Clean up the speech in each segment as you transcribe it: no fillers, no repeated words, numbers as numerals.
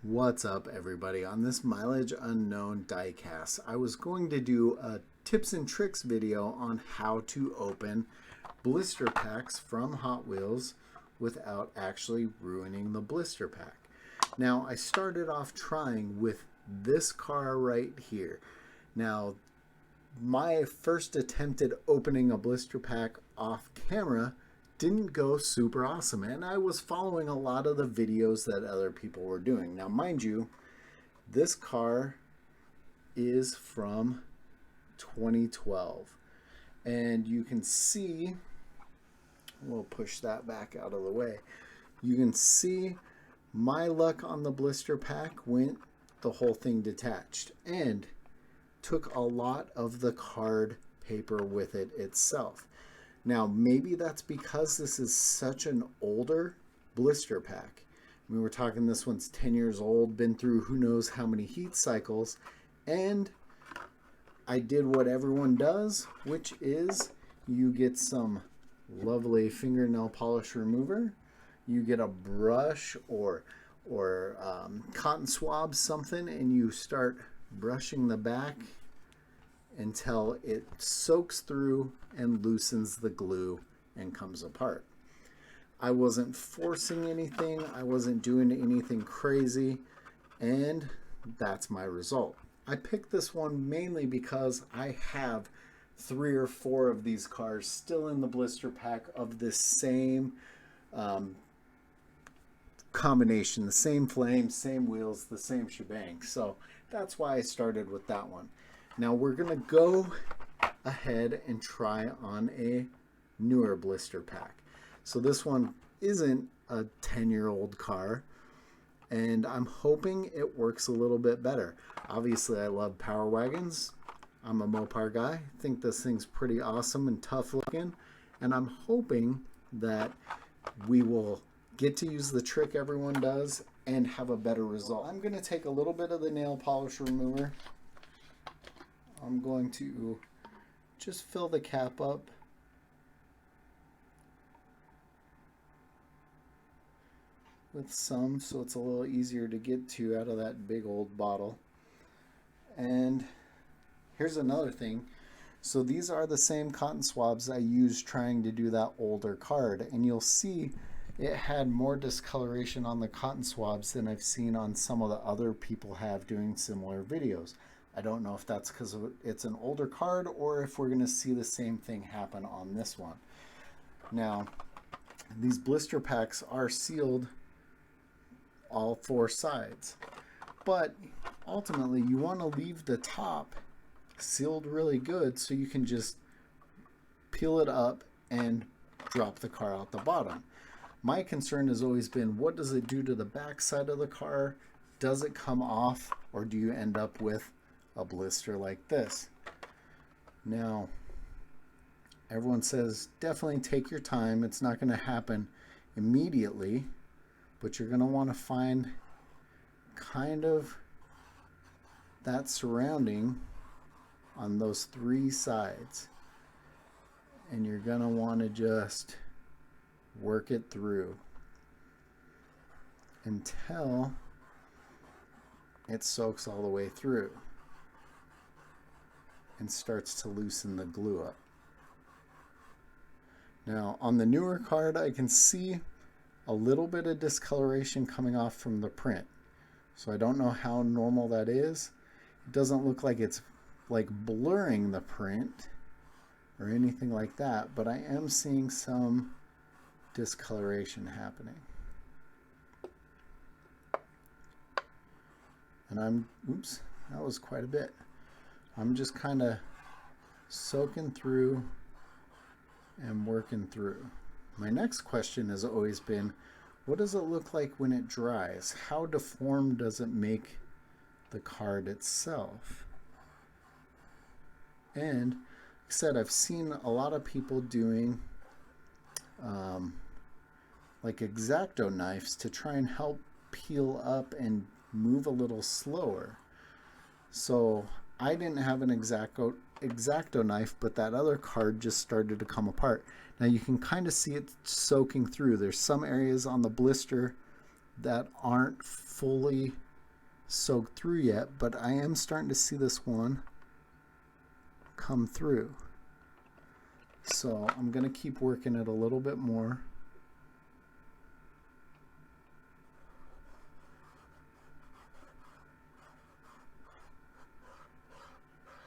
What's up, everybody? On this mileage unknown diecast, I was going to do a tips and tricks video on how to open blister packs from Hot Wheels without actually ruining the blister pack. Now, I started off trying with this car right here. Now, my first attempt at opening a blister pack off camera didn't go super awesome, and I was following a lot of the videos that other people were doing. Now, mind you, this car is from 2012, and you can see, we'll push that back out of the way, you can see my luck on the blister pack went the whole thing detached and took a lot of the card paper with it itself. Now, maybe that's because this is such an older blister pack. I mean, we're talking this one's 10 years old, been through who knows how many heat cycles, and I did what everyone does, which is you get some lovely fingernail polish remover, you get a brush or cotton swab, something, and you start brushing the back until it soaks through and loosens the glue and comes apart. I wasn't forcing anything, I wasn't doing anything crazy, and that's my result. I picked this one mainly because I have 3 or 4 of these cars still in the blister pack of this same combination, the same flame, same wheels, the same shebang. So that's why I started with that one. Now we're going to go ahead and try on a newer blister pack. So this one isn't a 10-year-old car, and I'm hoping it works a little bit better. Obviously, I love Power Wagons. I'm a Mopar guy. I think this thing's pretty awesome and tough looking, and I'm hoping that we will get to use the trick everyone does and have a better result. I'm going to take a little bit of the nail polish remover. I'm going to just fill the cap up. With some, so it's a little easier to get to out of that big old bottle. And here's another thing. So these are the same cotton swabs I used trying to do that older card, and you'll see it had more discoloration on the cotton swabs than I've seen on some of the other people have doing similar videos. I don't know if that's because it's an older card or if we're going to see the same thing happen on this one. Now, these blister packs are sealed all 4 sides, but ultimately you want to leave the top sealed really good so you can just peel it up and drop the car out the bottom. My concern has always been, what does it do to the back side of the car? Does it come off, or do you end up with a blister like this? Now, everyone says definitely take your time. It's not going to happen immediately, but you're going to want to find kind of that surrounding on those 3 sides, and you're going to want to just work it through until it soaks all the way through and starts to loosen the glue up. Now, on the newer card, I can see a little bit of discoloration coming off from the print. So I don't know how normal that is. It doesn't look like it's like blurring the print or anything like that, but I am seeing some discoloration happening. And oops, that was quite a bit. I'm just kind of soaking through and working through. My next question has always been, what does it look like when it dries? How deformed does it make the card itself? And like I said, I've seen a lot of people doing like X-Acto knives to try and help peel up and move a little slower. So I didn't have an X-Acto knife, but that other card just started to come apart. Now you can kind of see it soaking through. There's some areas on the blister that aren't fully soaked through yet, but I am starting to see this one come through. So I'm going to keep working it a little bit more.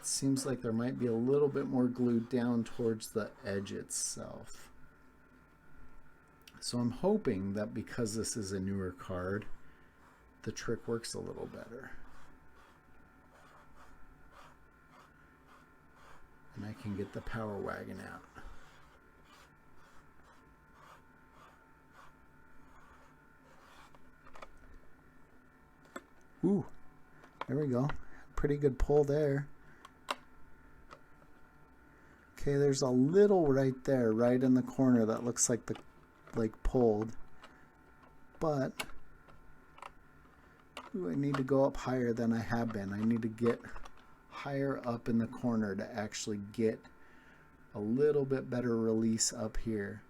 It seems like there might be a little bit more glued down towards the edge itself. So I'm hoping that because this is a newer card, the trick works a little better. And I can get the power wagon out. Ooh, there we go. Pretty good pull there. Okay, there's a little right there, right in the corner that looks like pulled. But ooh, I need to go up higher than I have been. I need to get higher up in the corner to actually get a little bit better release up here.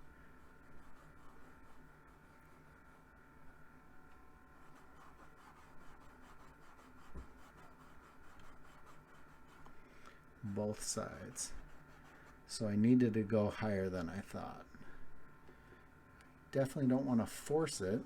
Both sides. So I needed to go higher than I thought. Definitely don't want to force it.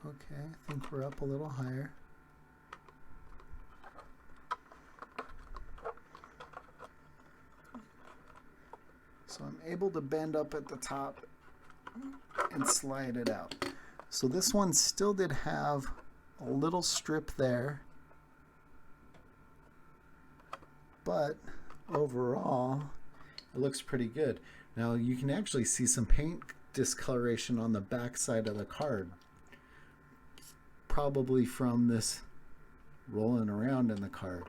Okay, I think we're up a little higher. So I'm able to bend up at the top and slide it out. So this one still did have a little strip there, but overall it looks pretty good. Now you can actually see some paint discoloration on the back side of the card, probably from this rolling around in the card.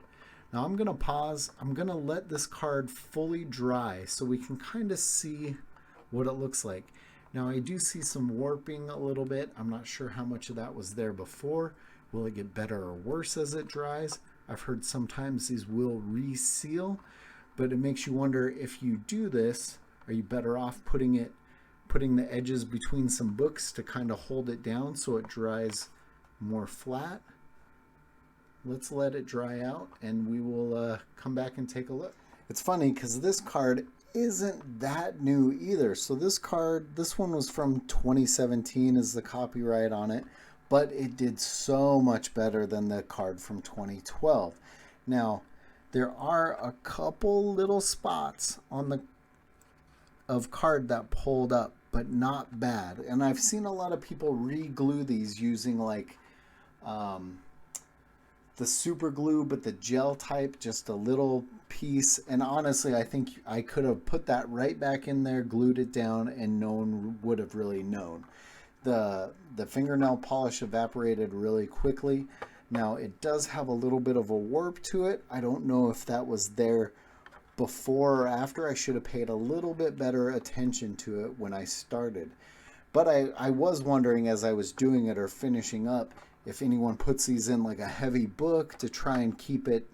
Now I'm going to pause. I'm going to let this card fully dry so we can kind of see what it looks like. Now I do see some warping a little bit. I'm not sure how much of that was there before. Will it get better or worse as it dries? I've heard sometimes these will reseal, but it makes you wonder, if you do this, are you better off putting the edges between some books to kind of hold it down so it dries more flat? Let's let it dry out and we will come back and take a look. It's funny because this card isn't that new either. So this card, this one was from 2017 is the copyright on it, but it did so much better than the card from 2012. Now, there are a couple little spots on the card that pulled up, but not bad. And I've seen a lot of people re-glue these using like the super glue, but the gel type, just a little piece. And honestly, I think I could have put that right back in there, glued it down, and no one would have really known. The fingernail polish evaporated really quickly. Now it does have a little bit of a warp to it. I don't know if that was there before or after. I should have paid a little bit better attention to it when I started. But I was wondering as I was doing it or finishing up, if anyone puts these in like a heavy book to try and keep it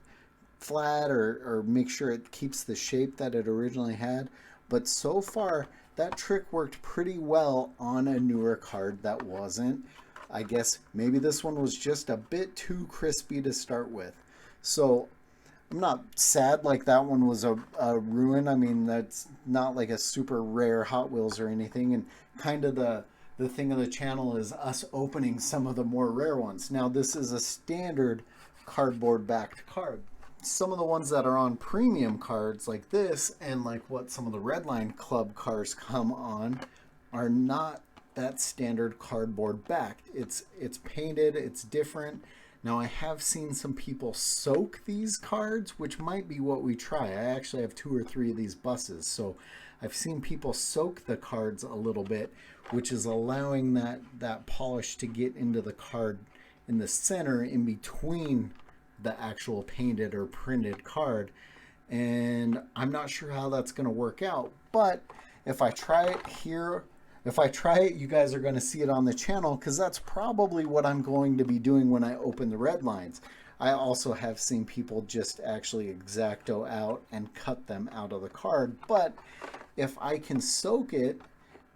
flat or make sure it keeps the shape that it originally had. But so far, that trick worked pretty well on a newer card that wasn't. I guess maybe this one was just a bit too crispy to start with. So I'm not sad like that one was a ruin. I mean, that's not like a super rare Hot Wheels or anything. And kind of the thing of the channel is us opening some of the more rare ones. Now, this is a standard cardboard backed card. Some of the ones that are on premium cards like this and like what some of the Redline Club cars come on are not that standard cardboard backed. It's painted, it's different. Now, I have seen some people soak these cards, which might be what we try. I actually have 2 or 3 of these buses, so I've seen people soak the cards a little bit, which is allowing that polish to get into the card in the center in between the actual painted or printed card. And I'm not sure how that's going to work out, but if I try it here, if I try it, you guys are going to see it on the channel, because that's probably what I'm going to be doing when I open the red lines. I also have seen people just actually X-Acto out and cut them out of the card, but if I can soak it,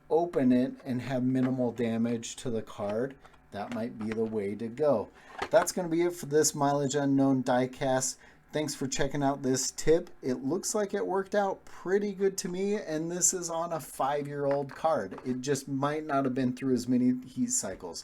open it, and have minimal damage to the card, that might be the way to go. That's going to be it for this Mileage Unknown diecast. Thanks for checking out this tip. It looks like it worked out pretty good to me, and this is on a 5-year-old card. It just might not have been through as many heat cycles.